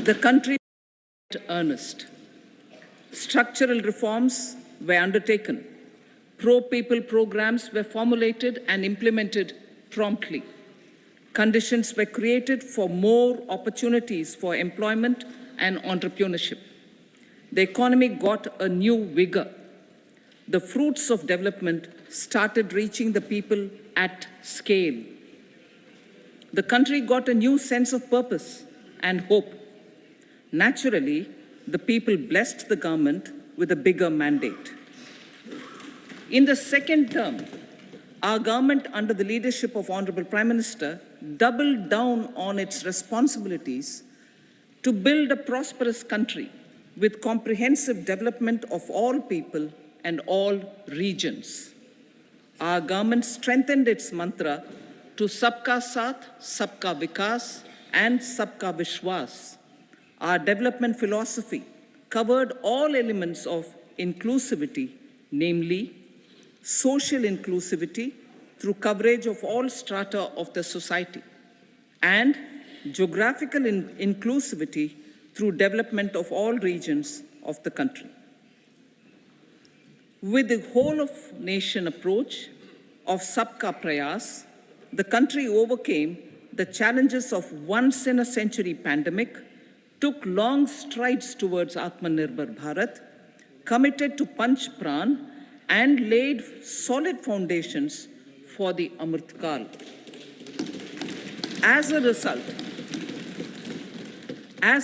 The country was in earnest. Structural reforms were undertaken. Pro-people programs were formulated and implemented promptly. Conditions were created for more opportunities for employment and entrepreneurship. The economy got a new vigor. The fruits of development started reaching the people at scale. The country got a new sense of purpose and hope. Naturally, the people blessed the government with a bigger mandate. In the second term, our government, under the leadership of Honorable Prime Minister, doubled down on its responsibilities to build a prosperous country with comprehensive development of all people and all regions. Our government strengthened its mantra to Sabka Saath, Sabka Vikas and Sabka Vishwas. Our development philosophy covered all elements of inclusivity, namely social inclusivity through coverage of all strata of the society, and geographical inclusivity through development of all regions of the country. With the whole of nation approach of Sabka Prayas, the country overcame the challenges of once-in-a-century pandemic, took long strides towards Atmanirbhar Bharat, committed to Panch Pran, and laid solid foundations for the Amrit Kal. As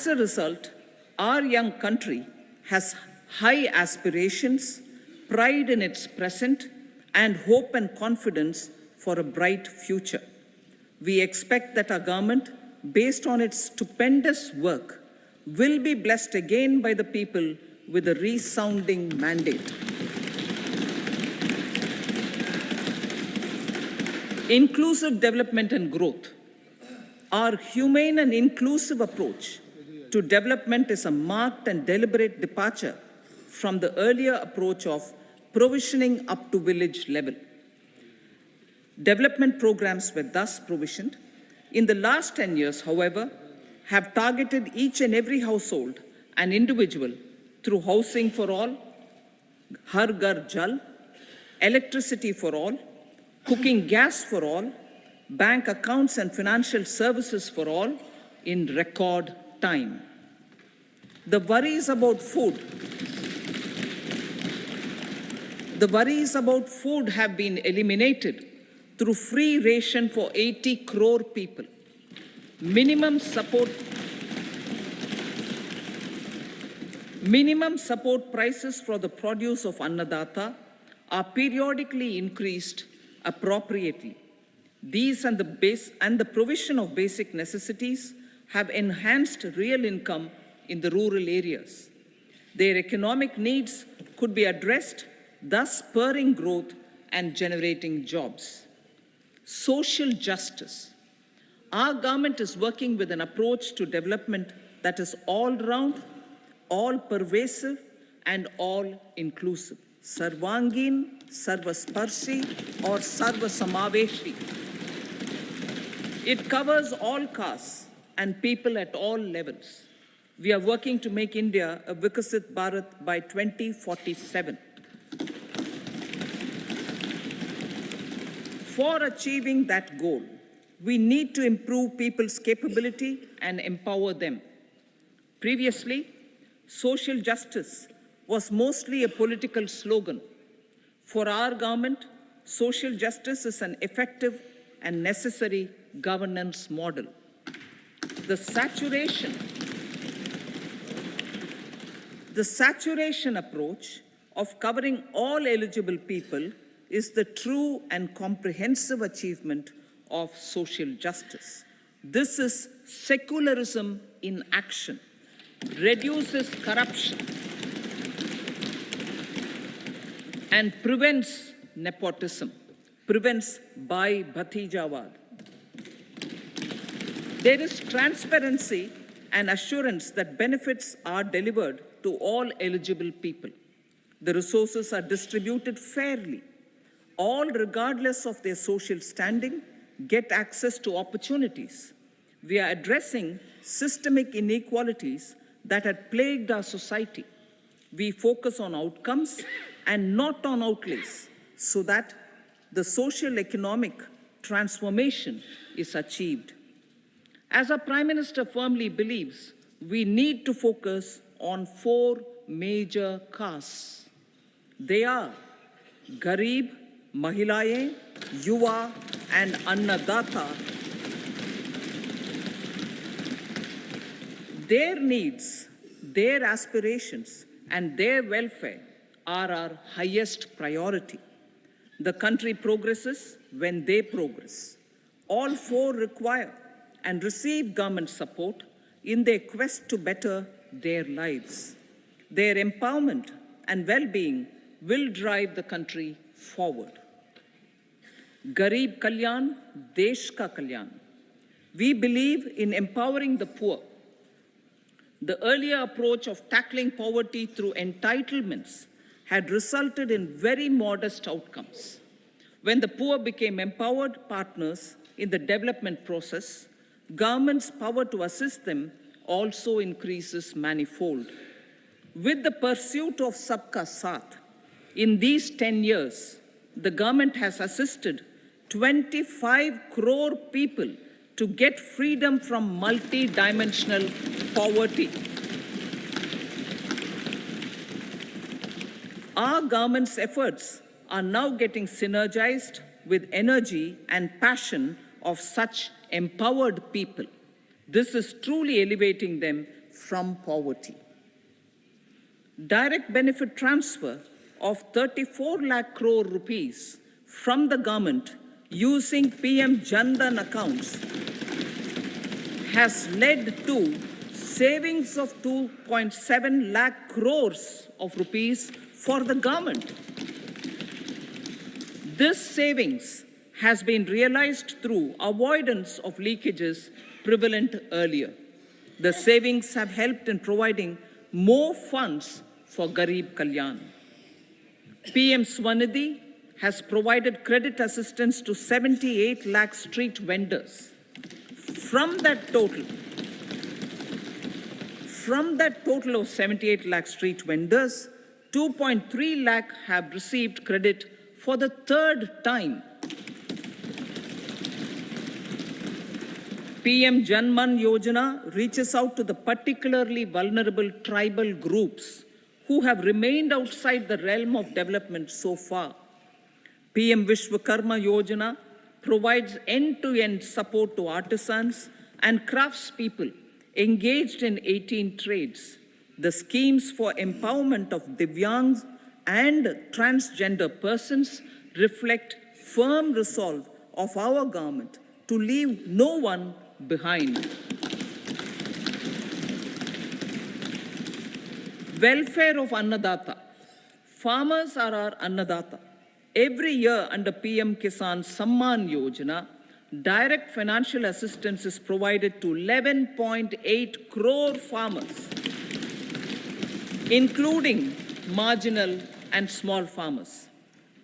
a result, our young country has high aspirations, pride in its present, and hope and confidence for a bright future. We expect that our government, based on its stupendous work, will be blessed again by the people with a resounding mandate. Inclusive development and growth. Our humane and inclusive approach to development is a marked and deliberate departure from the earlier approach of provisioning up to village level. Development programs were thus provisioned. In the last 10 years, however, have targeted each and every household and individual through housing for all, Har Ghar Jal, electricity for all, cooking gas for all, bank accounts and financial services for all in record time. The worries about food have been eliminated through free ration for 80 crore people. Minimum support prices for the produce of Annadata are periodically increased appropriately. These and the provision of basic necessities have enhanced real income in the rural areas. Their economic needs could be addressed, thus spurring growth and generating jobs. Social justice. Our government is working with an approach to development that is all-round, all-pervasive, and all-inclusive. Sarvangin, Sarvasparshi, or Sarvasamaveshi. It covers all castes and people at all levels. We are working to make India a Vikasit Bharat by 2047. For achieving that goal, we need to improve people's capability and empower them. Previously, social justice was mostly a political slogan. For our government, social justice is an effective and necessary governance model. The saturation approach of covering all eligible people is the true and comprehensive achievement of social justice. This is secularism in action, reduces corruption, and prevents nepotism, prevents Bhai Bhatijawad. There is transparency and assurance that benefits are delivered to all eligible people. The resources are distributed fairly. All, regardless of their social standing, get access to opportunities. We are addressing systemic inequalities that had plagued our society. We focus on outcomes and not on outlays so that the social economic transformation is achieved. As our Prime Minister firmly believes, we need to focus on 4 major castes. They are Garib, Mahilaye, Yuva, and Annadata. Their needs, their aspirations, and their welfare are our highest priority. The country progresses when they progress. All 4 require and receive government support in their quest to better their lives. Their empowerment and well-being will drive the country forward. Garib Kalyan, Desh Ka Kalyan. We believe in empowering the poor. The earlier approach of tackling poverty through entitlements had resulted in very modest outcomes. When the poor became empowered partners in the development process, government's power to assist them also increases manifold. With the pursuit of Sabka Saath, in these 10 years, the government has assisted 25 crore people to get freedom from multi-dimensional poverty. Our government's efforts are now getting synergized with energy and passion of such empowered people. This is truly elevating them from poverty. Direct benefit transfer of 34 lakh crore rupees from the government using PM Jan Dhan accounts has led to savings of 2.7 lakh crores of rupees for the government. This savings has been realized through avoidance of leakages prevalent earlier. The savings have helped in providing more funds for Garib Kalyan. PM Swanidhi has provided credit assistance to 78 lakh street vendors. From that total of 78 lakh street vendors, 2.3 lakh have received credit for the 3rd time. PM Janman Yojana reaches out to the particularly vulnerable tribal groups who have remained outside the realm of development so far. PM Vishwakarma Yojana provides end-to-end support to artisans and craftspeople engaged in 18 trades. The schemes for empowerment of Divyangs and transgender persons reflect firm resolve of our government to leave no one behind. Welfare of Annadata. Farmers are our Annadata. Every year under PM Kisan Samman Yojana, direct financial assistance is provided to 11.8 crore farmers, including marginal and small farmers.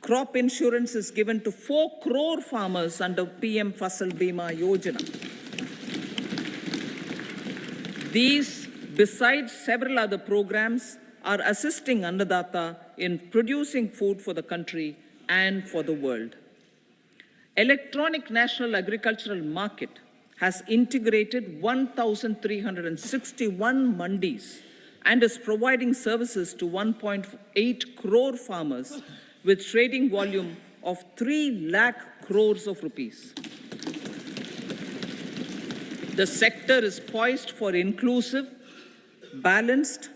Crop insurance is given to 4 crore farmers under PM Fasal Bima Yojana. These, besides several other programs, are assisting Annadata in producing food for the country and for the world. Electronic National Agricultural Market has integrated 1,361 mandis and is providing services to 1.8 crore farmers with trading volume of 3 lakh crores of rupees. The sector is poised for inclusive, balanced,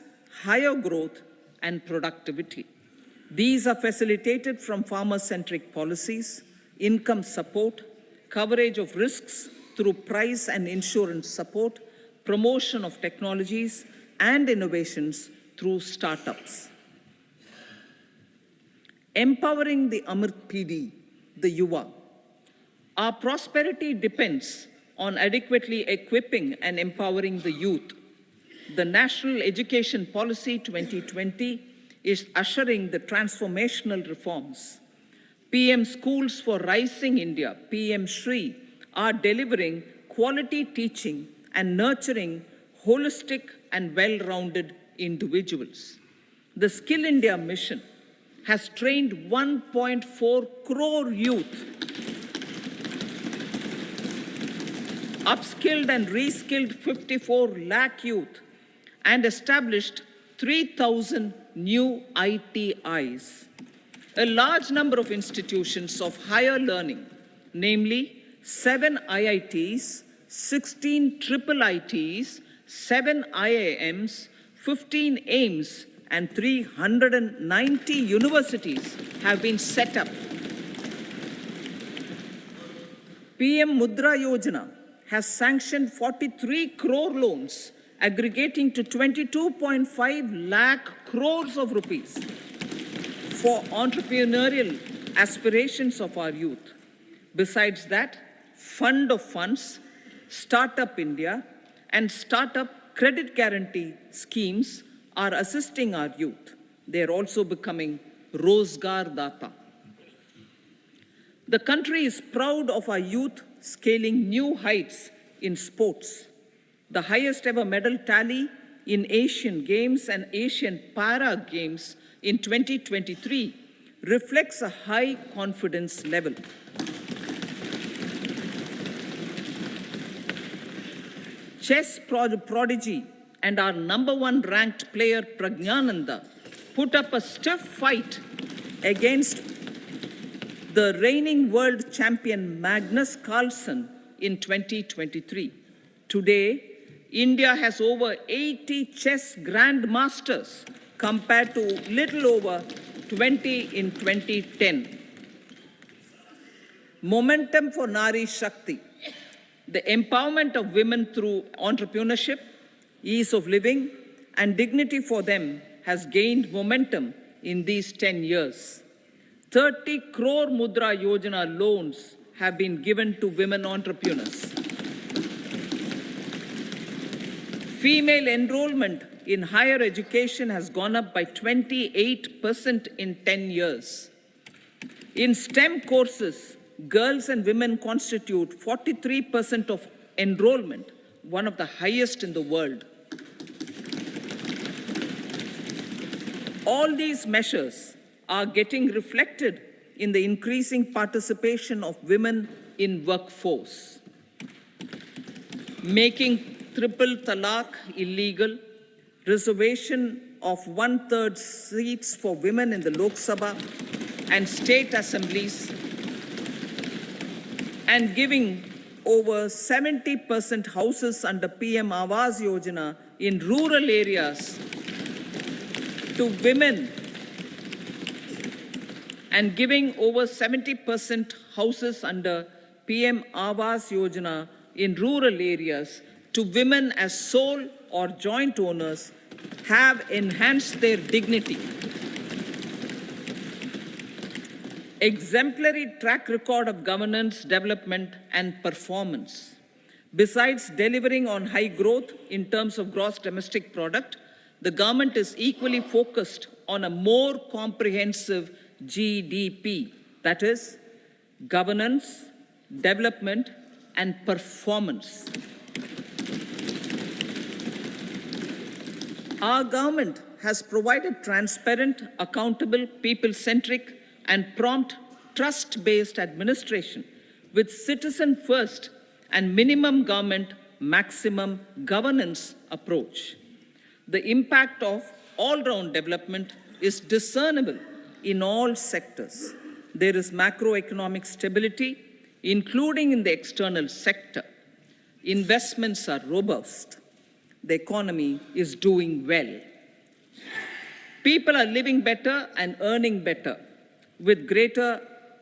higher growth and productivity. These are facilitated from farmer-centric policies, income support, coverage of risks through price and insurance support, promotion of technologies and innovations through startups. Empowering the Amrit PD, the Yuva. Our prosperity depends on adequately equipping and empowering the youth. The National Education Policy 2020 is ushering the transformational reforms. PM Schools for Rising India, PM Shri, are delivering quality teaching and nurturing holistic and well-rounded individuals. The Skill India mission has trained 1.4 crore youth, upskilled and reskilled 54 lakh youth, and established 3,000 new ITIs. A large number of institutions of higher learning, namely 7 IITs, 16 triple ITs, 7 IIMs, 15 AIMS, and 390 universities have been set up. PM Mudra Yojana has sanctioned 43 crore loans aggregating to 22.5 lakh crores of rupees for entrepreneurial aspirations of our youth. Besides that, Fund of Funds, Startup India, and Startup Credit Guarantee schemes are assisting our youth. They are also becoming Rozgar Data. The country is proud of our youth scaling new heights in sports. The highest ever medal tally in Asian Games and Asian Para Games in 2023 reflects a high confidence level. Chess prodigy and our #1 ranked player Pragnananda put up a stiff fight against the reigning world champion Magnus Carlsen in 2023. Today, India has over 80 chess grandmasters compared to little over 20 in 2010. Momentum for Nari Shakti, the empowerment of women through entrepreneurship, ease of living, and dignity for them has gained momentum in these 10 years. 30 crore Mudra Yojana loans have been given to women entrepreneurs. Female enrollment in higher education has gone up by 28% in 10 years. In STEM courses, girls and women constitute 43% of enrollment, one of the highest in the world. All these measures are getting reflected in the increasing participation of women in workforce. Making triple talaq illegal, reservation of 1/3 seats for women in the Lok Sabha and state assemblies, and giving over 70% houses under PM Awas Yojana in rural areas to women, and giving over 70% houses under PM Awas Yojana in rural areas to women as sole or joint owners have enhanced their dignity. Exemplary track record of governance, development, and performance. Besides delivering on high growth in terms of gross domestic product, the government is equally focused on a more comprehensive GDP, that is, governance, development, and performance. Our government has provided transparent, accountable, people-centric, and prompt, trust-based administration with citizen-first and minimum government, maximum governance approach. The impact of all-round development is discernible in all sectors. There is macroeconomic stability, including in the external sector. Investments are robust. The economy is doing well. People are living better and earning better, with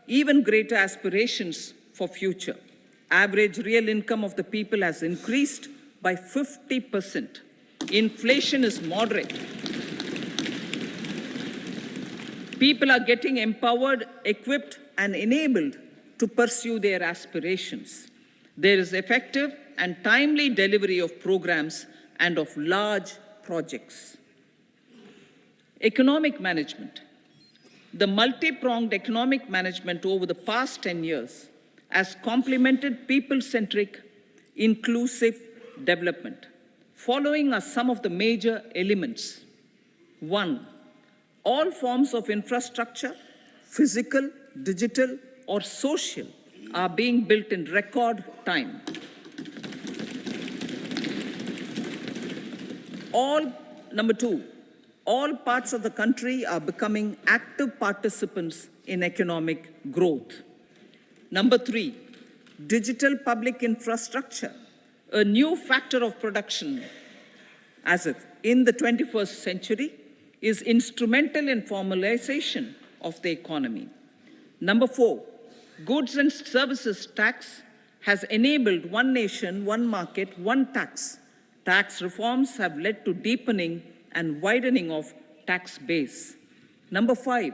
even greater aspirations for future. Average real income of the people has increased by 50%. Inflation is moderate. People are getting empowered, equipped, and enabled to pursue their aspirations. There is effective and timely delivery of programs and of large projects. Economic management. The multi-pronged economic management over the past 10 years has complemented people-centric, inclusive development. Following are some of the major elements. 1. All forms of infrastructure, physical, digital, or social, are being built in record time. Number 2, all parts of the country are becoming active participants in economic growth. Number 3, digital public infrastructure, a new factor of production in the 21st century, is instrumental in formalization of the economy. Number 4, goods and services tax has enabled one nation, one market, one tax. Tax reforms have led to deepening and widening of tax base. Number 5,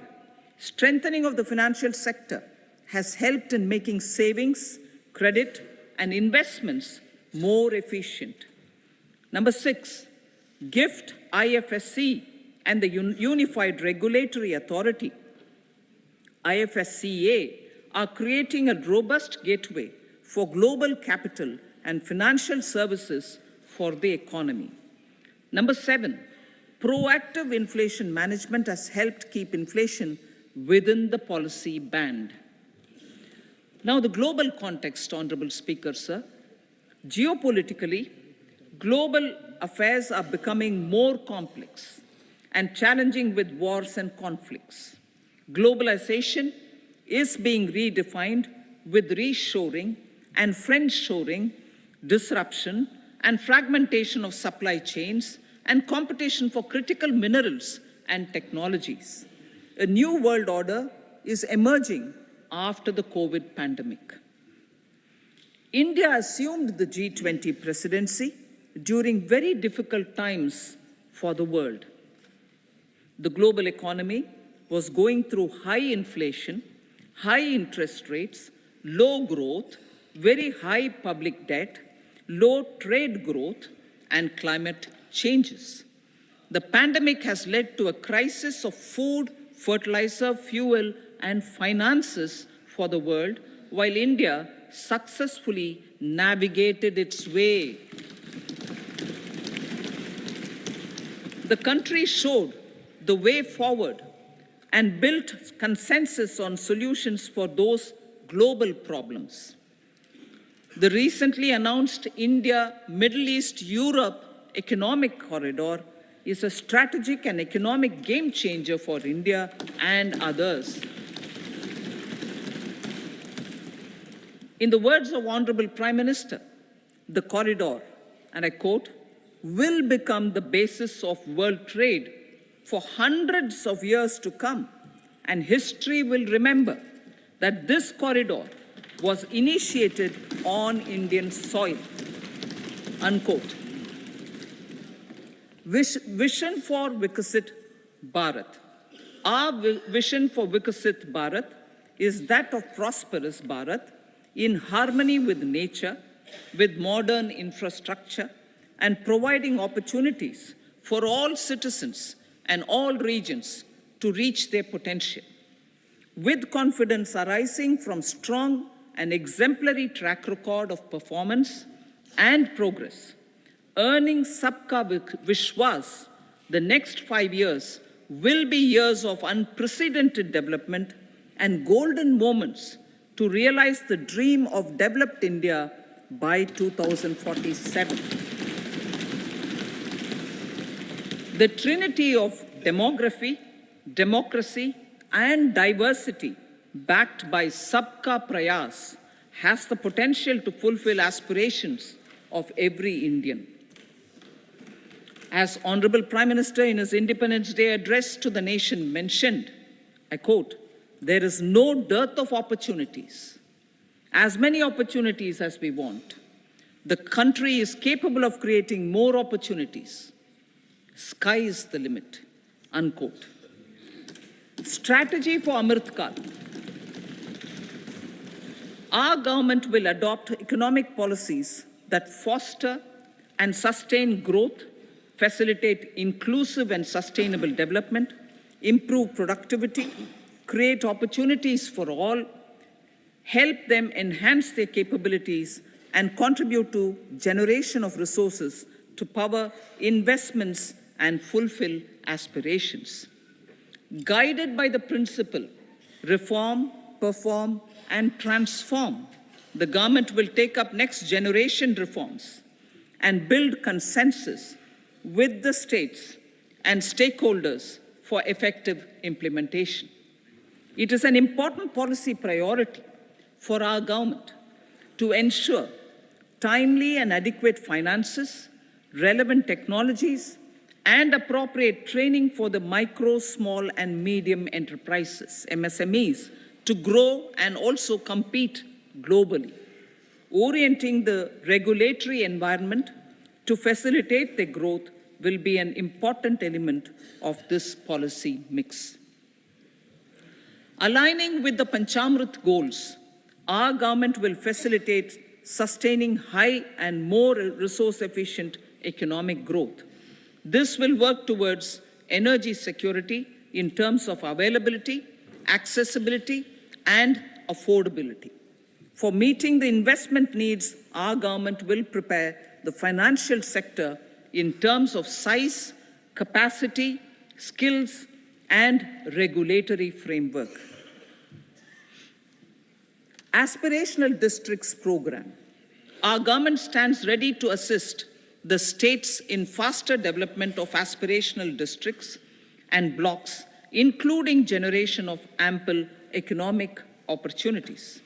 strengthening of the financial sector has helped in making savings, credit, and investments more efficient. Number 6, GIFT, IFSC, and the Unified Regulatory Authority, IFSCA, are creating a robust gateway for global capital and financial services for the economy. Number 7, proactive inflation management has helped keep inflation within the policy band. Now, the global context, Honorable Speaker, sir. Geopolitically, global affairs are becoming more complex and challenging with wars and conflicts. Globalization is being redefined with reshoring and friendshoring, disruption and fragmentation of supply chains, and competition for critical minerals and technologies. A new world order is emerging after the COVID pandemic. India assumed the G20 presidency during very difficult times for the world. The global economy was going through high inflation, high interest rates, low growth, very high public debt, low trade growth, and climate changes. The pandemic has led to a crisis of food, fertilizer, fuel, and finances for the world, while India successfully navigated its way. The country showed the way forward and built consensus on solutions for those global problems. The recently announced India-Middle East-Europe economic corridor is a strategic and economic game changer for India and others. In the words of Honorable Prime Minister, the corridor, and I quote, will become the basis of world trade for hundreds of years to come, and history will remember that this corridor was initiated on Indian soil, unquote. Vision for Vikasit Bharat. Our vision for Vikasit Bharat is that of prosperous Bharat in harmony with nature, with modern infrastructure, and providing opportunities for all citizens and all regions to reach their potential. With confidence arising from strong and exemplary track record of performance and progress, earning Sabka Vishwas, the next 5 years will be years of unprecedented development and golden moments to realize the dream of developed India by 2047. The trinity of demography, democracy, and diversity backed by Sabka Prayas has the potential to fulfill aspirations of every Indian. As Honorable Prime Minister in his Independence Day address to the nation mentioned, I quote, there is no dearth of opportunities, as many opportunities as we want. The country is capable of creating more opportunities. Sky is the limit, unquote. Strategy for Amrit Kal. Our government will adopt economic policies that foster and sustain growth, facilitate inclusive and sustainable development, improve productivity, create opportunities for all, help them enhance their capabilities, and contribute to generation of resources to power investments and fulfill aspirations. Guided by the principle, reform, perform, and transform, the government will take up next generation reforms and build consensus with the states and stakeholders for effective implementation. It is an important policy priority for our government to ensure timely and adequate finances, relevant technologies, and appropriate training for the micro, small, and medium enterprises, MSMEs, to grow and also compete globally. Orienting the regulatory environment to facilitate their growth will be an important element of this policy mix. Aligning with the Panchamrit goals, our government will facilitate sustaining high and more resource-efficient economic growth. This will work towards energy security in terms of availability, accessibility, and affordability. For meeting the investment needs, our government will prepare the financial sector in terms of size, capacity, skills, and regulatory framework. Aspirational Districts Program. Our government stands ready to assist the states in faster development of aspirational districts and blocks, including generation of ample economic opportunities.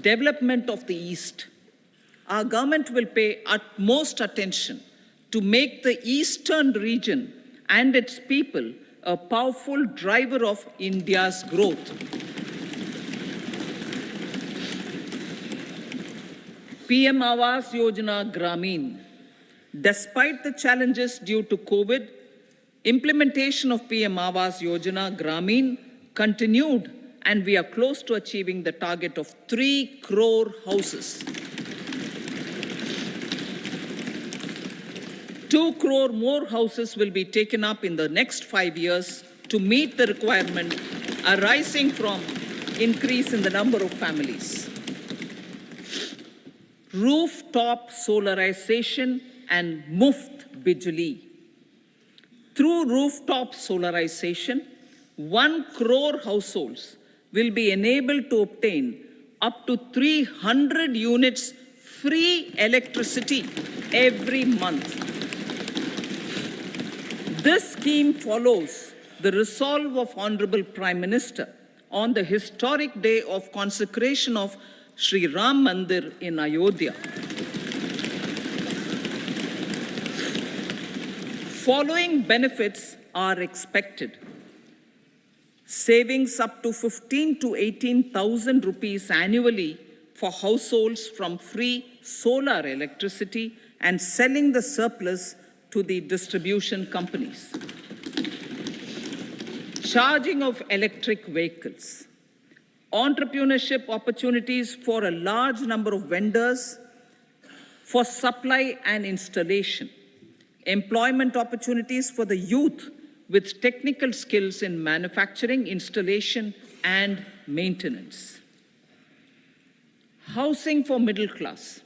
Development of the East. Our government will pay utmost attention to make the eastern region and its people a powerful driver of India's growth. PM Awas Yojana Gramin. Despite the challenges due to COVID, implementation of PM Awas Yojana Gramin continued, and we are close to achieving the target of 3 crore houses. 2 crore more houses will be taken up in the next 5 years to meet the requirement arising from increase in the number of families. Rooftop solarization and Muft Bijli. Through rooftop solarization, 1 crore households will be enabled to obtain up to 300 units free electricity every month. This scheme follows the resolve of Honorable Prime Minister on the historic day of consecration of Sri Ram Mandir in Ayodhya. Following benefits are expected. Savings up to 15 to 18,000 rupees annually for households from free solar electricity and selling the surplus to the distribution companies. Charging of electric vehicles. Entrepreneurship opportunities for a large number of vendors for supply and installation. Employment opportunities for the youth with technical skills in manufacturing, installation, and maintenance. Housing for middle class.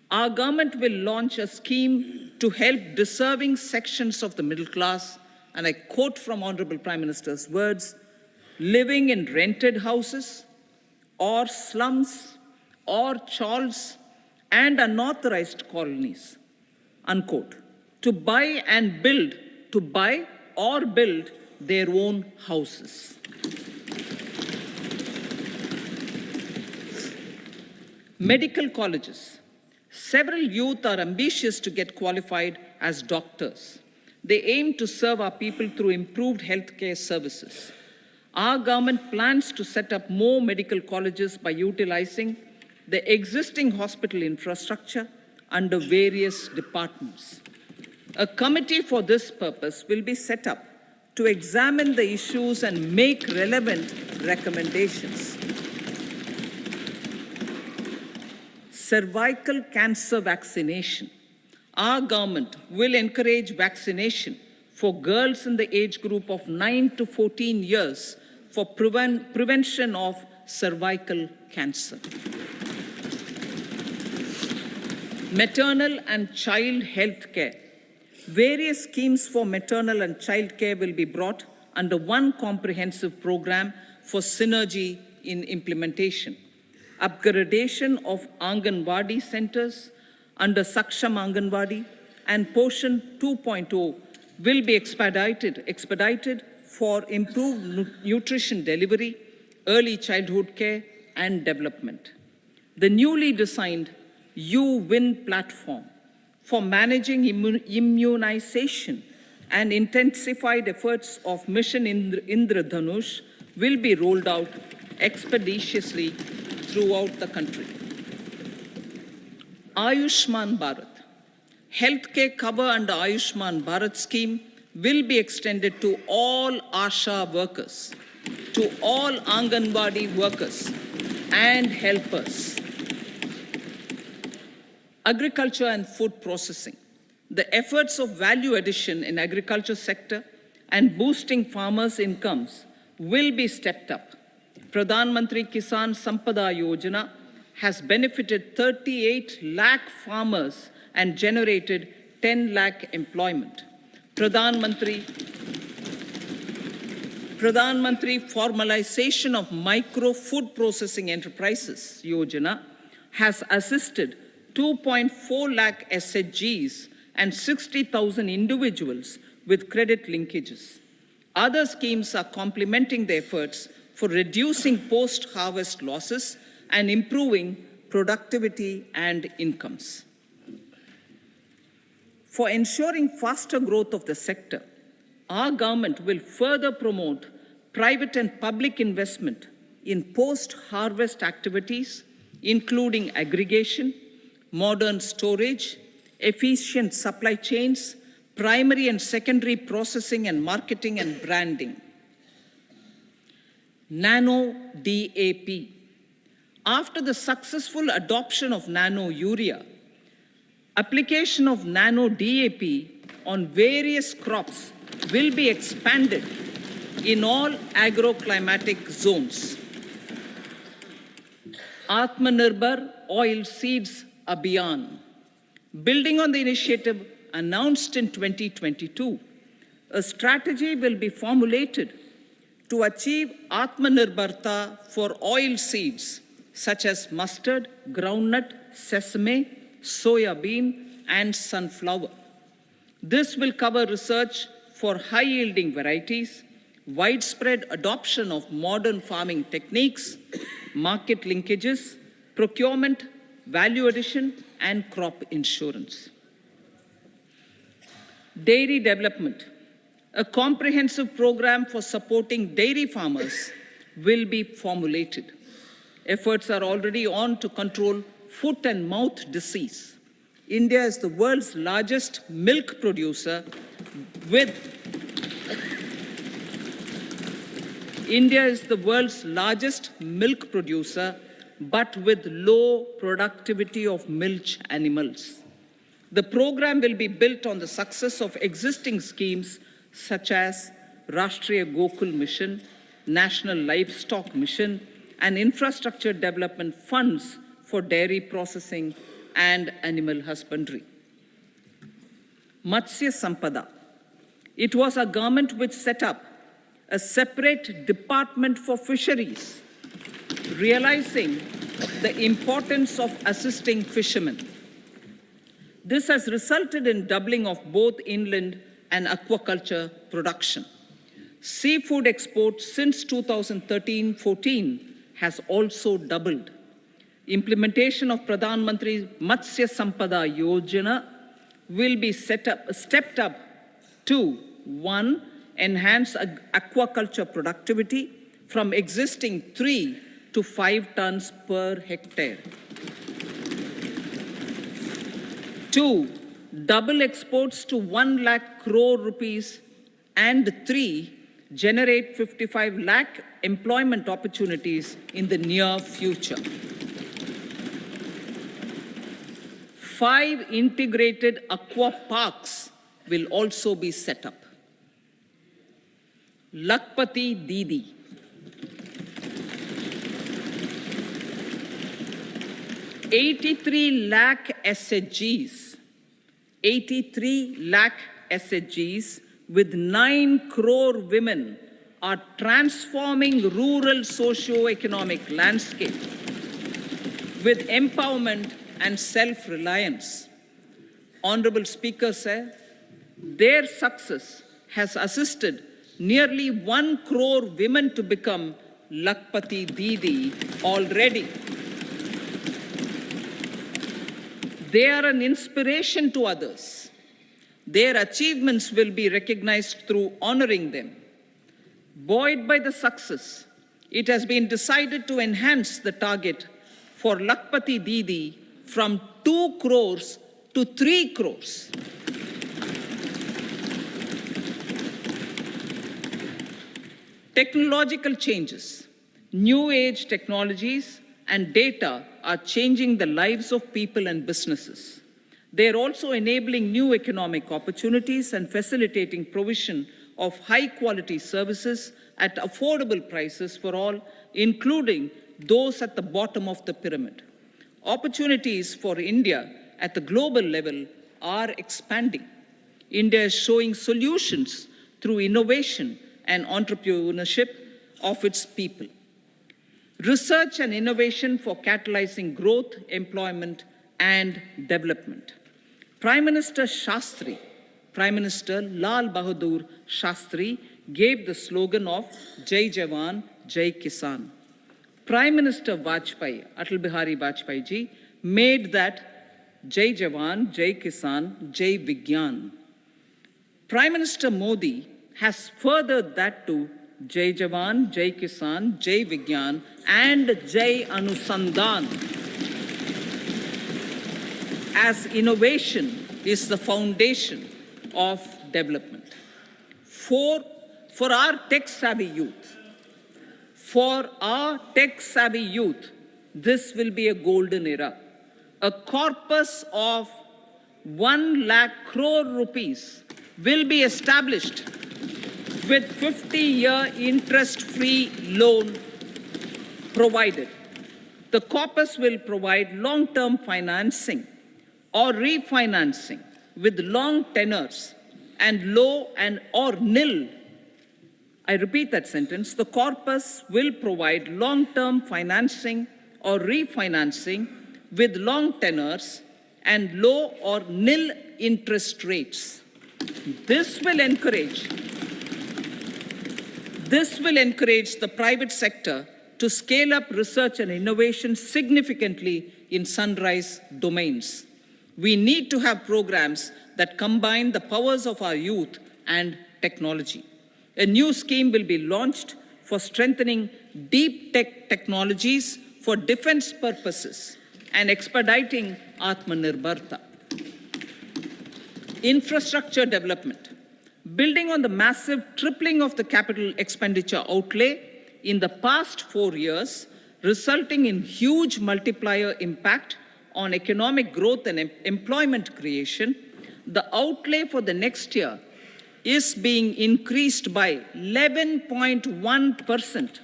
Our government will launch a scheme to help deserving sections of the middle class, and I quote from Honorable Prime Minister's words, living in rented houses or slums or chawls and unauthorized colonies, unquote, to buy or build their own houses. Medical colleges. Several youth are ambitious to get qualified as doctors. They aim to serve our people through improved healthcare services. Our government plans to set up more medical colleges by utilizing the existing hospital infrastructure under various departments. A committee for this purpose will be set up to examine the issues and make relevant recommendations. Cervical cancer vaccination. Our government will encourage vaccination for girls in the age group of 9 to 14 years for prevention of cervical cancer. Maternal and child health care. Various schemes for maternal and child care will be brought under one comprehensive program for synergy in implementation. Upgradation of Anganwadi centers under Saksham Anganwadi and Poshan 2.0 will be expedited for improved nutrition delivery, early childhood care, and development. The newly designed U-Win platform for managing immunization and intensified efforts of Mission Indradhanush will be rolled out expeditiously throughout the country. Ayushman Bharat. Healthcare cover under Ayushman Bharat scheme will be extended to all ASHA workers, to all Anganwadi workers and helpers. Agriculture and food processing. The efforts of value addition in agriculture sector and boosting farmers' incomes will be stepped up. Pradhan Mantri Kisan Sampada Yojana has benefited 38 lakh farmers and generated 10 lakh employment. Pradhan Mantri Formalization of Micro Food Processing Enterprises Yojana has assisted 2.4 lakh SHGs and 60,000 individuals with credit linkages. Other schemes are complementing the efforts for reducing post-harvest losses and improving productivity and incomes. For ensuring faster growth of the sector, our government will further promote private and public investment in post-harvest activities, including aggregation, modern storage, efficient supply chains, primary and secondary processing and marketing and branding. Nano DAP. After the successful adoption of nano urea, application of nano DAP on various crops will be expanded in all agroclimatic zones. Atmanirbhar Oil Seeds Abhiyan. Building on the initiative announced in 2022, a strategy will be formulated to achieve Atmanirbharta for oil seeds such as mustard, groundnut, sesame, soya bean, and sunflower. This will cover research for high-yielding varieties, widespread adoption of modern farming techniques, market linkages, procurement, value addition, and crop insurance. Dairy development. A comprehensive program for supporting dairy farmers will be formulated. Efforts are already on to control foot and mouth disease. India is the world's largest milk producer but with low productivity of milch animals. The program will be built on the success of existing schemes such as Rashtriya Gokul Mission, National Livestock Mission, and infrastructure development funds for dairy processing and animal husbandry. Matsya Sampada. It was our government which set up a separate department for fisheries, realizing the importance of assisting fishermen. This has resulted in doubling of both inland and aquaculture production. Seafood exports since 2013-14 has also doubled. Implementation of Pradhan Mantri Matsya Sampada Yojana will be stepped up to 1. Enhance aquaculture productivity from existing 3 to 5 tons per hectare. 2. Double exports to 1 lakh crore rupees, and 3. Generate 55 lakh employment opportunities in the near future. 5 integrated aqua parks will also be set up. Lakpati Didi. 83 lakh SHGs, 83 lakh SHGs with 9 crore women are transforming rural socio-economic landscape with empowerment and self-reliance. Honorable Speaker sir, their success has assisted nearly 1 crore women to become Lakpati Didi already. They are an inspiration to others. Their achievements will be recognized through honoring them. Buoyed by the success, it has been decided to enhance the target for Lakpati Didi from 2 crores to 3 crores. Technological changes, new age technologies and data are changing the lives of people and businesses. They are also enabling new economic opportunities and facilitating provision of high-quality services at affordable prices for all, including those at the bottom of the pyramid. Opportunities for India at the global level are expanding. India is showing solutions through innovation and entrepreneurship of its people. Research and innovation for catalyzing growth, employment, and development. Prime Minister Shastri, Prime Minister Lal Bahadur Shastri gave the slogan of Jai Jawan, Jai Kisan. Prime Minister Vajpayee, Atal Bihari Vajpayee ji, made that Jai Jawan, Jai Kisan, Jai Vigyan. Prime Minister Modi has furthered that to Jai Jawan, Jai Kisan, Jai Vigyan, and Jai Anusandhan, as innovation is the foundation of development. For our tech-savvy youth, this will be a golden era. A corpus of 1 lakh crore rupees will be established with 50-year interest-free loan provided. The corpus will provide long-term financing or refinancing with long tenors and low or nil. I repeat that sentence. The corpus will provide long-term financing or refinancing with long tenors and low or nil interest rates. This will encourage the private sector to scale up research and innovation significantly in sunrise domains. We need to have programs that combine the powers of our youth and technology. A new scheme will be launched for strengthening deep tech technologies for defense purposes and expediting Atmanirbharta. Infrastructure development. Building on the massive tripling of the capital expenditure outlay in the past 4 years, resulting in huge multiplier impact on economic growth and employment creation, the outlay for the next year is being increased by 11.1%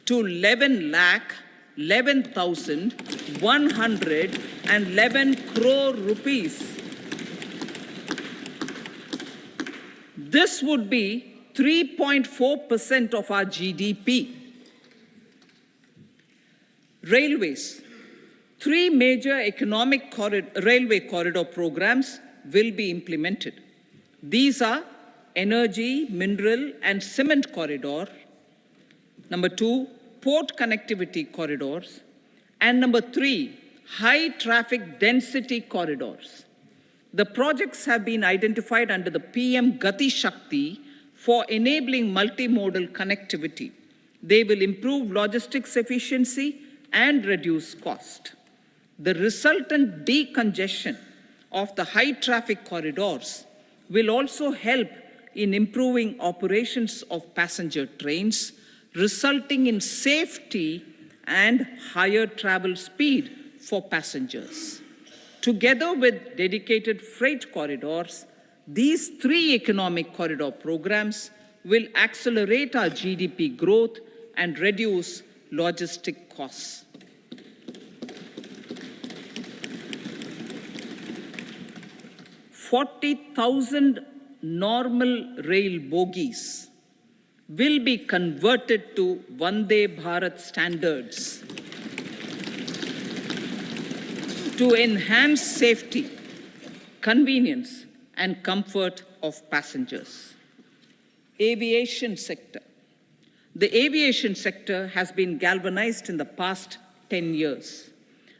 to 11,111 crore rupees. This would be 3.4% of our GDP. Railways. 3 major railway corridor programs will be implemented. These are energy, mineral, and cement corridor. Number 2, port connectivity corridors. And number 3, high traffic density corridors. The projects have been identified under the PM Gati Shakti for enabling multimodal connectivity. They will improve logistics efficiency and reduce cost. The resultant decongestion of the high traffic corridors will also help in improving operations of passenger trains, resulting in safety and higher travel speed for passengers. Together with dedicated freight corridors, these 3 economic corridor programs will accelerate our GDP growth and reduce logistic costs. 40,000 normal rail bogies will be converted to Vande Bharat standards to enhance safety, convenience, and comfort of passengers. Aviation sector. The aviation sector has been galvanized in the past 10 years.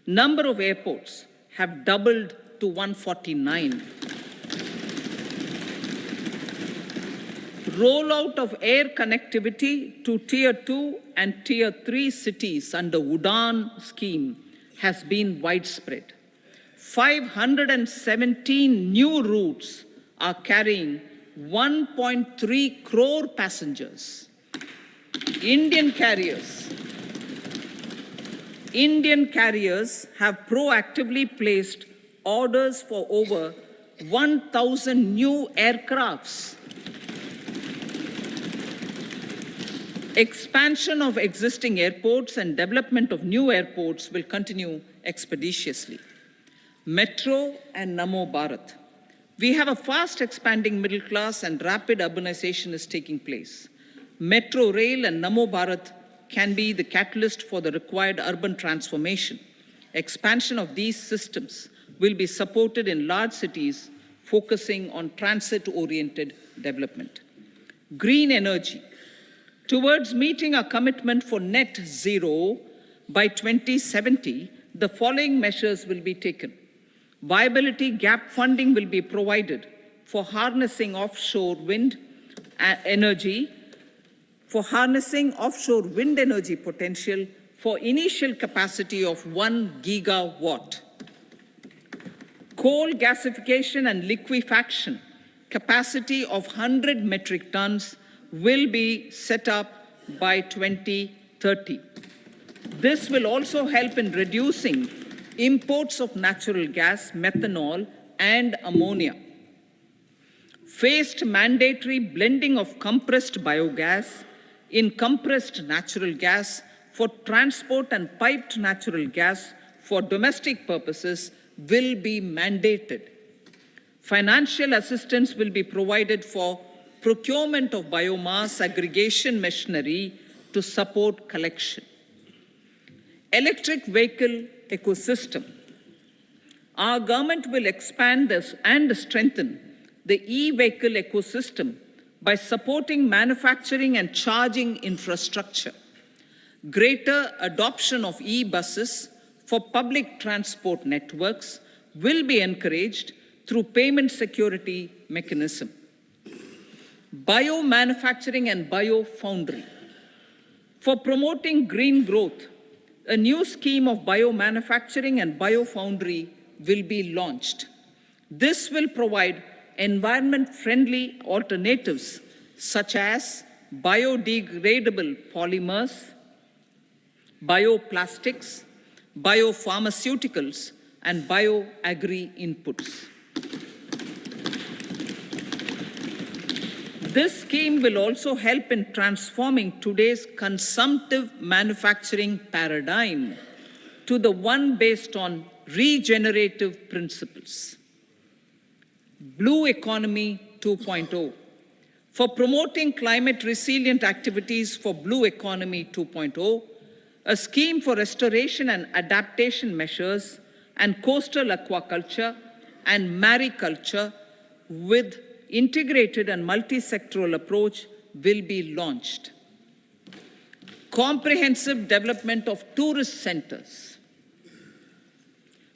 Number of airports have doubled to 149. Rollout of air connectivity to Tier 2 and Tier 3 cities under UDAN scheme has been widespread. 517 new routes are carrying 1.3 crore passengers. Indian carriers have proactively placed orders for over 1,000 new aircrafts. Expansion of existing airports and development of new airports will continue expeditiously. Metro and Namo Bharat. We have a fast expanding middle class and rapid urbanization is taking place. Metro rail and Namo Bharat can be the catalyst for the required urban transformation. Expansion of these systems will be supported in large cities, focusing on transit-oriented development. Green energy. Towards meeting our commitment for net zero by 2070, the following measures will be taken. Viability gap funding will be provided for harnessing offshore wind energy potential for initial capacity of 1 gigawatt. Coal gasification and liquefaction capacity of 100 metric tons will be set up by 2030. This will also help in reducing imports of natural gas, methanol, and ammonia. Phased mandatory blending of compressed biogas in compressed natural gas for transport and piped natural gas for domestic purposes will be mandated. Financial assistance will be provided for procurement of biomass aggregation machinery to support collection. Electric vehicle ecosystem. Our government will expand this and strengthen the e-vehicle ecosystem by supporting manufacturing and charging infrastructure. Greater adoption of e-buses for public transport networks will be encouraged through payment security mechanism. Biomanufacturing and biofoundry. For promoting green growth, a new scheme of biomanufacturing and biofoundry will be launched. This will provide environment-friendly alternatives such as biodegradable polymers, bioplastics, biopharmaceuticals, and bioagri inputs. This scheme will also help in transforming today's consumptive manufacturing paradigm to the one based on regenerative principles. Blue Economy 2.0. For promoting climate resilient activities for Blue Economy 2.0, a scheme for restoration and adaptation measures and coastal aquaculture and mariculture with integrated and multi-sectoral approach will be launched. Comprehensive development of tourist centers.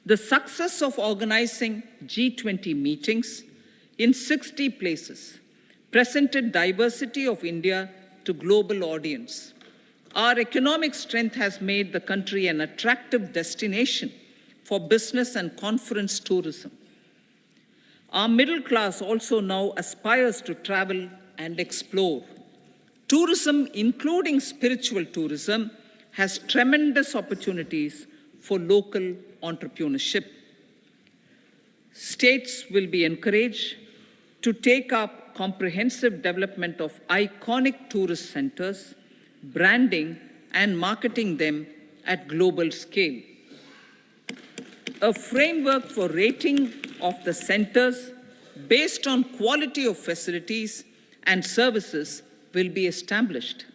The success of organizing G20 meetings in 60 places presented diversity of India to global audience. Our economic strength has made the country an attractive destination for business and conference tourism. Our middle class also now aspires to travel and explore. Tourism, including spiritual tourism, has tremendous opportunities for local entrepreneurship. States will be encouraged to take up comprehensive development of iconic tourist centers, branding and marketing them at global scale. A framework for rating of the centers based on quality of facilities and services will be established.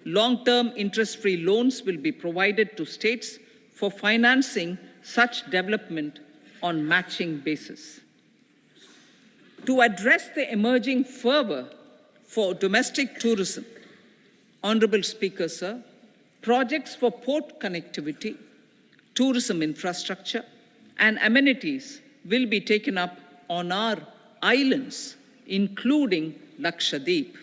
Long-term interest-free loans will be provided to states for financing such development on matching basis. To address the emerging fervor for domestic tourism, Honorable Speaker, sir, projects for port connectivity, tourism infrastructure, and amenities will be taken up on our islands, including Lakshadweep.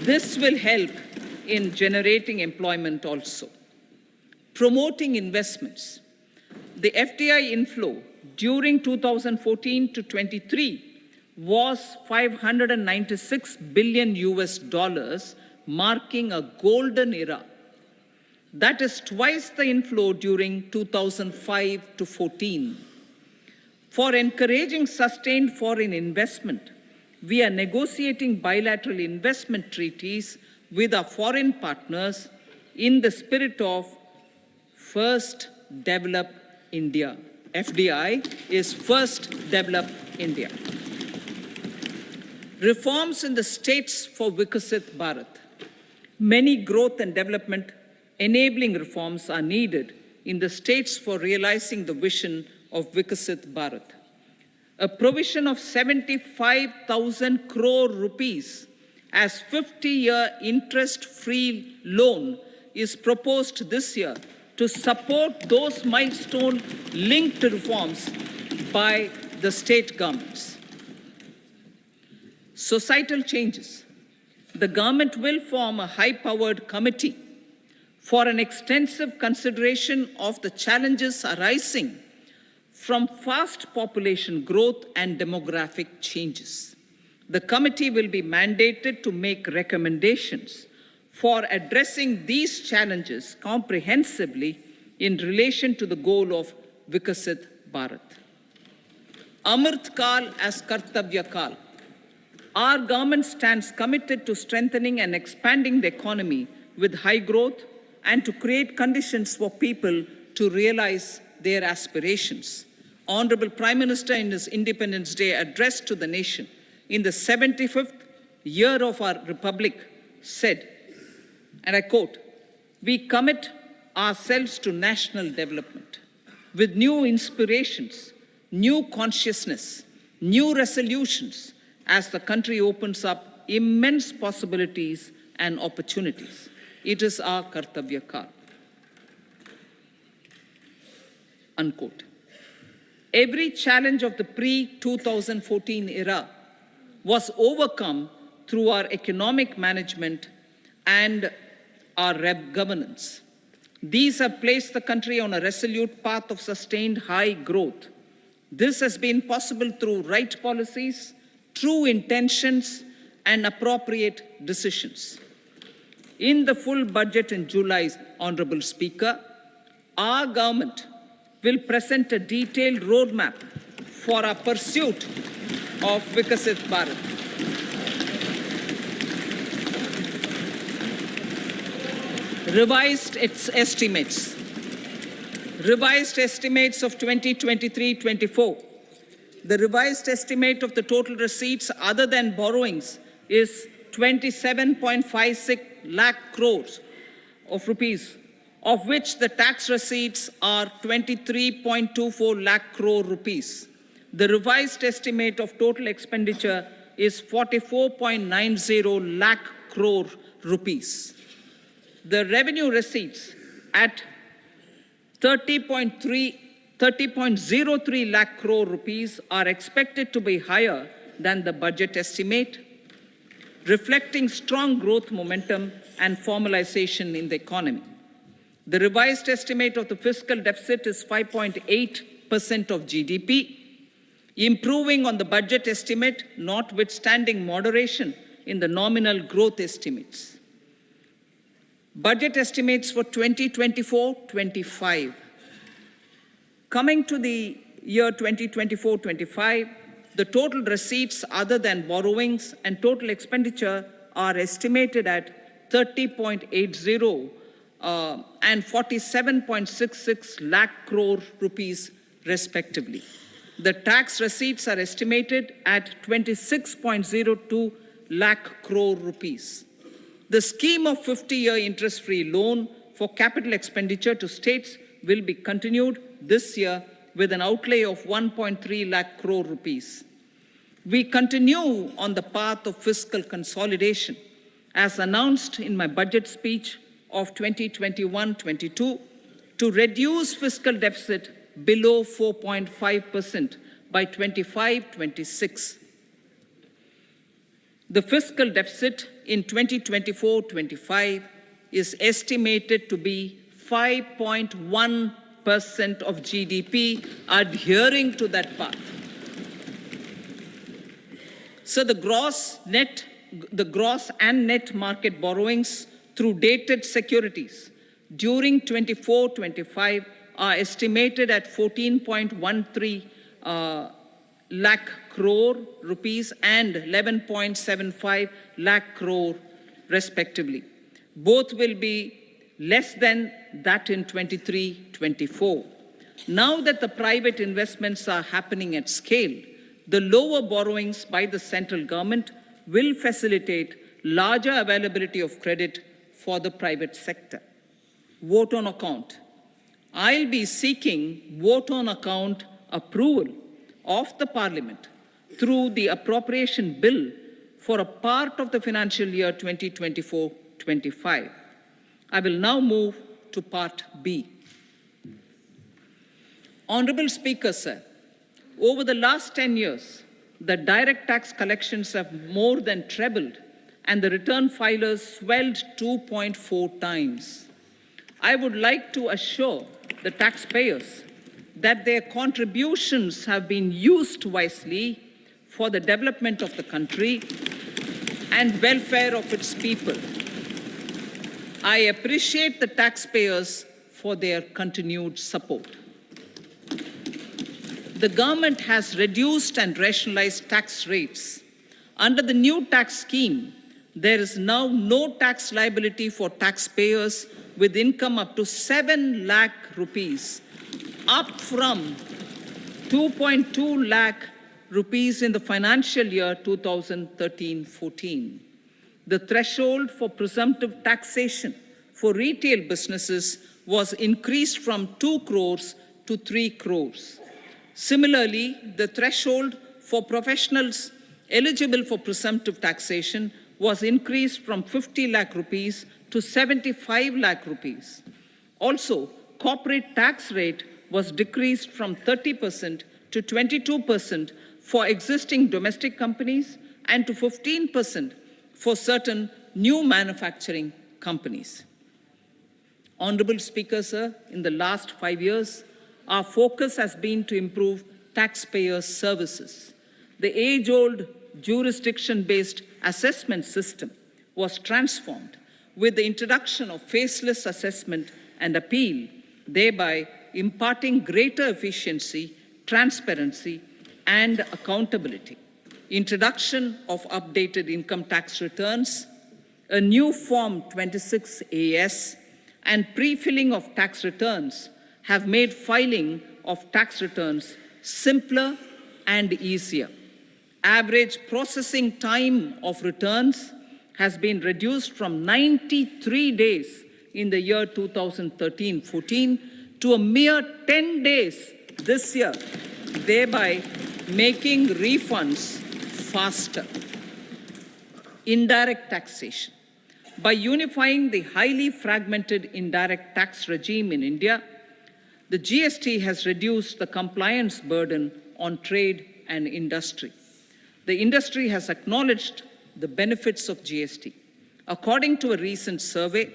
This will help in generating employment also. Promoting investments. The FDI inflow during 2014 to 23 was $596 billion, marking a golden era. That is twice the inflow during 2005 to 14. For encouraging sustained foreign investment, we are negotiating bilateral investment treaties with our foreign partners in the spirit of First Develop India. FDI is First Develop India. Reforms in the states for Vikasit Bharat. Many growth and development enabling reforms are needed in the states for realizing the vision of Vikasit Bharat. A provision of 75,000 crore rupees as 50-year interest-free loan is proposed this year to support those milestone-linked reforms by the state governments. Societal changes. The government will form a high-powered committee for an extensive consideration of the challenges arising from fast population growth and demographic changes. The committee will be mandated to make recommendations for addressing these challenges comprehensively in relation to the goal of Vikasit Bharat. Amrit Kal as Kartavya Kal. Our government stands committed to strengthening and expanding the economy with high growth and to create conditions for people to realize their aspirations. Honorable Prime Minister, in his Independence Day address to the nation in the 75th year of our Republic, said, and I quote, "We commit ourselves to national development with new inspirations, new consciousness, new resolutions as the country opens up immense possibilities and opportunities. It is our Kartavya Kal." Unquote. Every challenge of the pre-2014 era was overcome through our economic management and our governance. These have placed the country on a resolute path of sustained high growth. This has been possible through right policies, true intentions, and appropriate decisions. In the full budget in July, Honorable Speaker, our government will present a detailed roadmap for our pursuit of Vikasit Bharat. Revised estimates of 2023-24. The revised estimate of the total receipts other than borrowings is 27.56 lakh crores of rupees, of which the tax receipts are 23.24 lakh crore rupees. The revised estimate of total expenditure is 44.90 lakh crore rupees. The revenue receipts at 30.03 lakh crore rupees are expected to be higher than the budget estimate, reflecting strong growth momentum and formalization in the economy. The revised estimate of the fiscal deficit is 5.8% of GDP, improving on the budget estimate, notwithstanding moderation in the nominal growth estimates. Budget estimates for 2024-25. Coming to the year 2024-25, the total receipts other than borrowings and total expenditure are estimated at 30.80 and 47.66 lakh crore rupees respectively. The tax receipts are estimated at 26.02 lakh crore rupees. The scheme of 50-year interest-free loan for capital expenditure to states will be continued this year with an outlay of 1.3 lakh crore rupees. We continue on the path of fiscal consolidation, as announced in my budget speech of 2021-22, to reduce fiscal deficit below 4.5% by 25-26. The fiscal deficit in 2024-25 is estimated to be 5.1% of GDP, adhering to that path. So the gross and net market borrowings through dated securities during 24-25 are estimated at 14.13 lakh crore rupees and 11.75 lakh crore respectively. Both will be less than that in 23-24. Now that the private investments are happening at scale, the lower borrowings by the central government will facilitate larger availability of credit for the private sector. Vote on account. I'll be seeking vote on account approval of the Parliament through the appropriation bill for a part of the financial year 2024-25. I will now move to Part B. Honorable Speaker, sir, over the last 10 years, the direct tax collections have more than trebled and the return filers swelled 2.4 times. I would like to assure the taxpayers that their contributions have been used wisely for the development of the country and welfare of its people. I appreciate the taxpayers for their continued support. The government has reduced and rationalized tax rates. Under the new tax scheme, there is now no tax liability for taxpayers with income up to 7 lakh rupees, up from 2.2 lakh rupees in the financial year 2013-14. The threshold for presumptive taxation for retail businesses was increased from 2 crores to 3 crores. Similarly, the threshold for professionals eligible for presumptive taxation was increased from 50 lakh rupees to 75 lakh rupees. Also, corporate tax rate was decreased from 30% to 22% for existing domestic companies and to 15% for certain new manufacturing companies. Honorable Speaker, sir, in the last 5 years, our focus has been to improve taxpayer services. The age-old jurisdiction-based assessment system was transformed with the introduction of faceless assessment and appeal, thereby imparting greater efficiency, transparency, and accountability. Introduction of updated income tax returns, a new Form 26AS, and pre-filling of tax returns have made filing of tax returns simpler and easier. Average processing time of returns has been reduced from 93 days in the year 2013-14 to a mere 10 days this year, thereby making refunds faster. Indirect taxation. By unifying the highly fragmented indirect tax regime in India, the GST has reduced the compliance burden on trade and industry. The industry has acknowledged the benefits of GST. According to a recent survey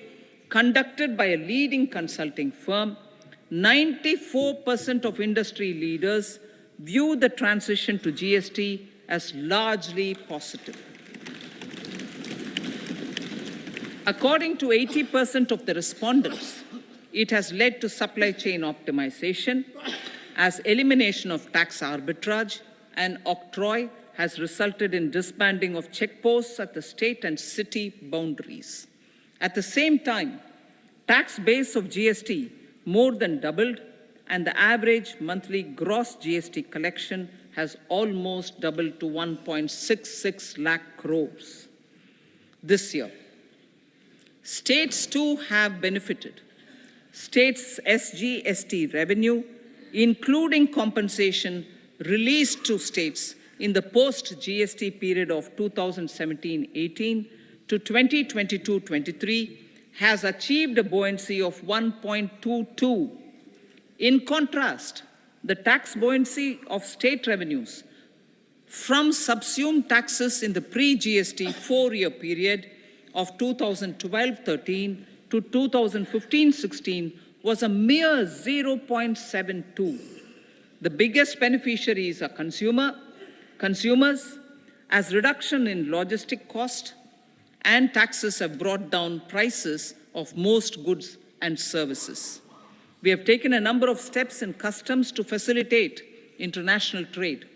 conducted by a leading consulting firm, 94% of industry leaders view the transition to GST as largely positive. According to 80% of the respondents, it has led to supply chain optimization, as elimination of tax arbitrage and octroi has resulted in disbanding of checkposts at the state and city boundaries. At the same time, tax base of GST more than doubled and the average monthly gross GST collection has almost doubled to 1.66 lakh crores this year. States too have benefited. States' SGST revenue, including compensation released to states in the post-GST period of 2017-18 to 2022-23, has achieved a buoyancy of 1.22. In contrast, the tax buoyancy of state revenues from subsumed taxes in the pre-GST four-year period of 2012-13 to 2015-16 was a mere 0.72. The biggest beneficiaries are consumers, as reduction in logistic cost and taxes have brought down prices of most goods and services. We have taken a number of steps in customs to facilitate international trade.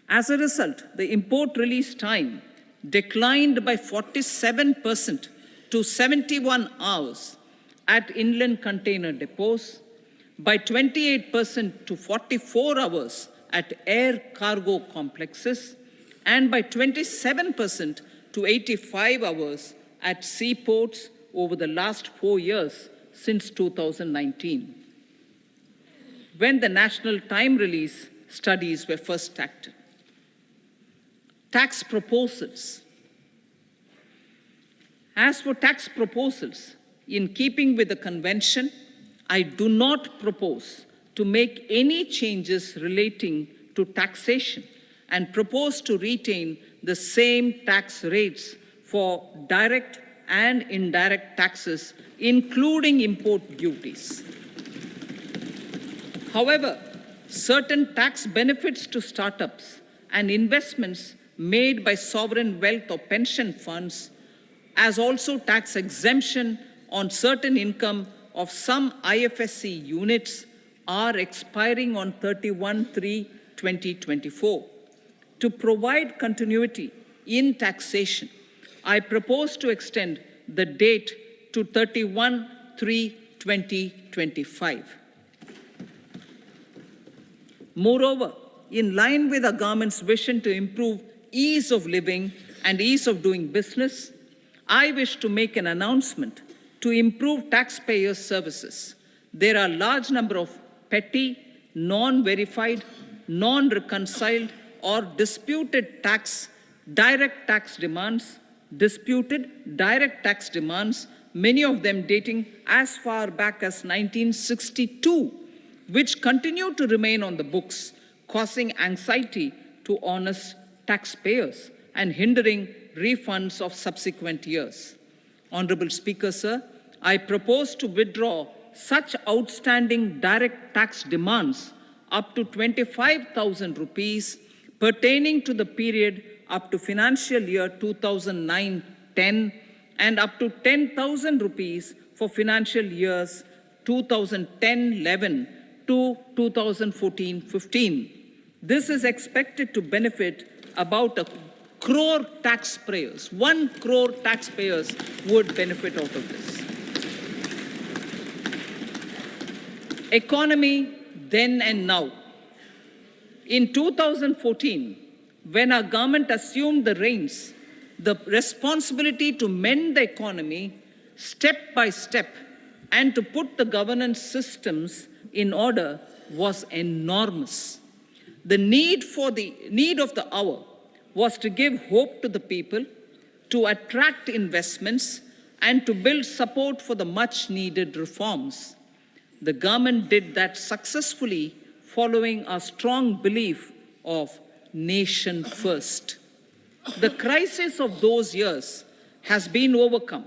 As a result, the import release time declined by 47% to 71 hours at inland container depots, by 28% to 44 hours at air cargo complexes, and by 27% to 85 hours at seaports over the last 4 years since 2019, when the national time release studies were first started. Tax proposals. As for tax proposals, in keeping with the convention, I do not propose to make any changes relating to taxation and propose to retain the same tax rates for direct and indirect taxes, including import duties. However, certain tax benefits to startups and investments made by sovereign wealth or pension funds, as also tax exemption on certain income of some IFSC units, are expiring on 31/3/2024. To provide continuity in taxation, I propose to extend the date to 31/3/2025. Moreover, in line with our government's vision to improve ease of living and ease of doing business, I wish to make an announcement to improve taxpayers' services. There are a large number of petty, non-verified, non-reconciled, or disputed direct tax demands, many of them dating as far back as 1962, which continue to remain on the books, causing anxiety to honest taxpayers and hindering refunds of subsequent years. Honorable Speaker, sir, I propose to withdraw such outstanding direct tax demands up to 25,000 rupees pertaining to the period up to financial year 2009-10 and up to 10,000 rupees for financial years 2010-11 to 2014-15. This is expected to benefit about 1 crore taxpayers. 1 crore taxpayers would benefit out of this. Economy then and now. In 2014, when our government assumed the reins, the responsibility to mend the economy step by step and to put the governance systems in order was enormous. The need of the hour was to give hope to the people, to attract investments, and to build support for the much-needed reforms. The government did that successfully, following a strong belief of nation first. The crisis of those years has been overcome,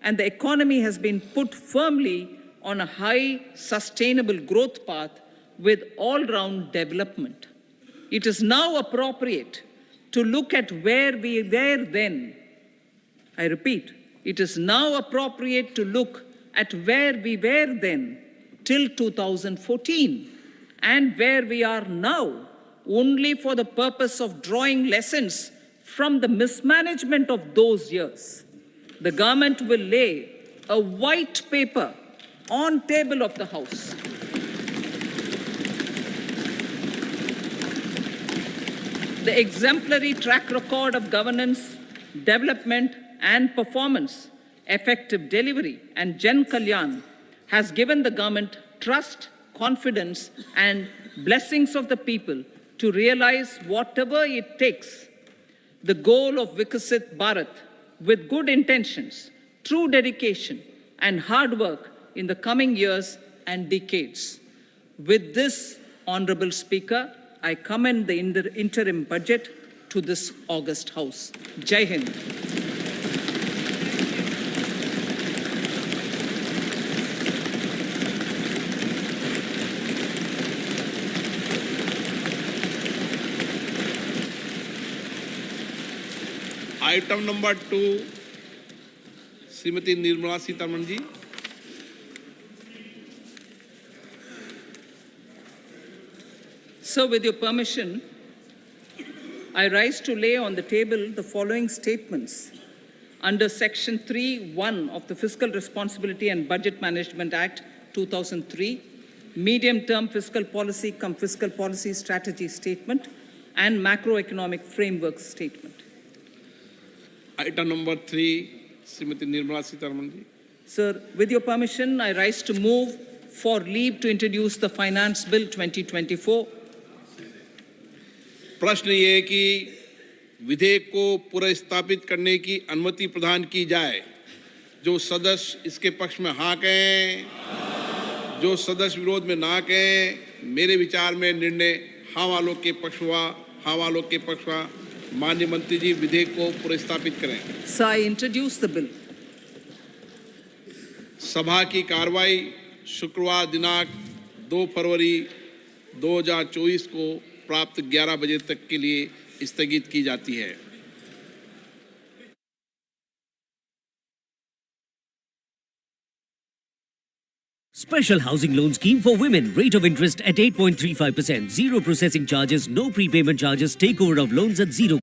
and the economy has been put firmly on a high, sustainable growth path with all-round development. It is now appropriate to look at where we were then. I repeat, it is now appropriate to look at where we were then till 2014 and where we are now, only for the purpose of drawing lessons from the mismanagement of those years. The government will lay a white paper on table of the House The exemplary track record of governance, development, and performance, effective delivery, and Jan Kalyan has given the government trust, confidence, and blessings of the people to realize whatever it takes the goal of Vikasit Bharat with good intentions, true dedication, and hard work in the coming years and decades. With this, Honorable Speaker, I commend the interim budget to this august House. Jai Hind. Item number 2 Shrimati Nirmala Sitharaman ji. So, with your permission, I rise to lay on the table the following statements under Section 3(1) of the Fiscal Responsibility and Budget Management Act 2003, Medium-Term Fiscal Policy cum Fiscal Policy Strategy Statement and Macroeconomic Framework Statement. Item number 3, Srimati Nirmala Sitharaman ji. Sir, with your permission, I rise to move for leave to introduce the Finance Bill 2024. प्रश्न ये कि विधेयक को पुनर्स्थापित करने की अनुमति प्रदान की जाए। जो सदस्य इसके पक्ष में हाँ कहें, जो सदस्य विरोध में ना कहें, मेरे विचार में निर्णय हाँ वालों के पक्ष हुआ, हाँ वालों के पक्ष हुआ। माननीय मंत्री जी विधेयक को पुनर्स्थापित करें। Sir, I introduce the bill. सभा की कार्रवाई शुक्रवार दिनांक 2 फरवरी 2024 को प्राप्त 11 बजे तक के लिए स्थगित की जाती है। Special housing loan scheme for women. Rate of interest at 8.35%. Zero processing charges, no prepayment charges. Takeover of loans at 0